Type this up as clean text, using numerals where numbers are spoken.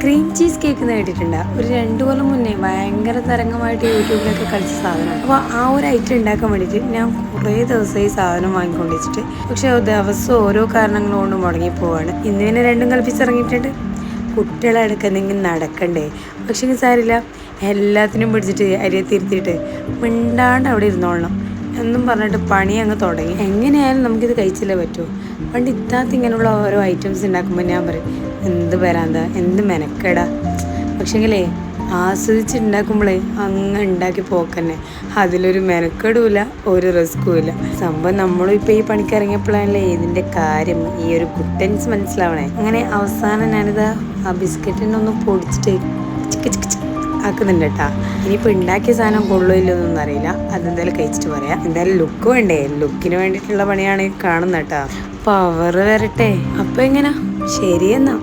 Cream cheese cake കേട്ടിട്ടുണ്ട്. ഒരു 2 കൊല്ലം മുന്നേ ഭയങ്കര തരംഗമായിട്ട് യൂട്യൂബിലൊക്കെ കളിച്ച സാധനമാണ്. അപ്പോൾ ആ ഒരു ഐറ്റം ഉണ്ടാക്കാൻ വേണ്ടിയിട്ട് ഞാൻ കുറേ ദിവസമായി സാധനം വാങ്ങിക്കൊണ്ട് വെച്ചിട്ട്, പക്ഷെ ദിവസം ഓരോ കാരണങ്ങൾ കൊണ്ട് മുടങ്ങി പോവാണ്. ഇന്ന് പിന്നെ രണ്ടും കളിപ്പിച്ചിറങ്ങിയിട്ടുണ്ട്. കുട്ടികളെ എടുക്കുന്നെങ്കിൽ നടക്കണ്ടേ, പക്ഷേ സാരില്ല, എല്ലാത്തിനും പിടിച്ചിട്ട് അരിയെ തിരുത്തിയിട്ട് മിണ്ടാണ്ട് അവിടെ ഇരുന്നോളണം എന്നും പറഞ്ഞിട്ട് പണി അങ്ങ് തുടങ്ങി. എങ്ങനെയായാലും നമുക്കിത് കഴിച്ചില്ലേ പറ്റുമോ. പണ്ട് ഇത്താത്ത ഇങ്ങനെയുള്ള ഓരോ ഐറ്റംസ് ഉണ്ടാക്കുമ്പോൾ ഞാൻ പറയും, എന്ത് വരാന്താ, എന്ത് മെനക്കെടാ. പക്ഷേങ്കിലേ ആസ്വദിച്ചുണ്ടാക്കുമ്പോഴേ അങ്ങ് ഉണ്ടാക്കി പോക്കന്നെ. അതിലൊരു മെനക്കെടുമില്ല, ഒരു റിസ്ക്കും ഇല്ല. സംഭവം നമ്മളും ഇപ്പം ഈ പണിക്ക് ഇറങ്ങിയപ്പോഴല്ലേ ഇതിൻ്റെ കാര്യം, ഈ ഒരു ഗുട്ടൻസ് മനസ്സിലാവണേ. അങ്ങനെ അവസാനം ഞാനിതാ ആ ബിസ്ക്കറ്റിനൊന്ന് പൊടിച്ചിട്ട് ചിക്ക് ചിക്ക് ചിക്ക് ആക്കുന്നുണ്ട് കേട്ടാ. ഇനിയിപ്പോൾ ഉണ്ടാക്കിയ സാധനം കൊള്ളുമല്ലോ എന്നൊന്നും അറിയില്ല, അതെന്തായാലും കഴിച്ചിട്ട് പറയാം. എന്തായാലും ലുക്ക് വേണ്ടേ, ലുക്കിന് വേണ്ടിയിട്ടുള്ള പണിയാണ് കാണുന്നത് കേട്ടാ. പവർ വരട്ടെ. അപ്പോൾ എങ്ങനാ, ശരിയെന്നാ.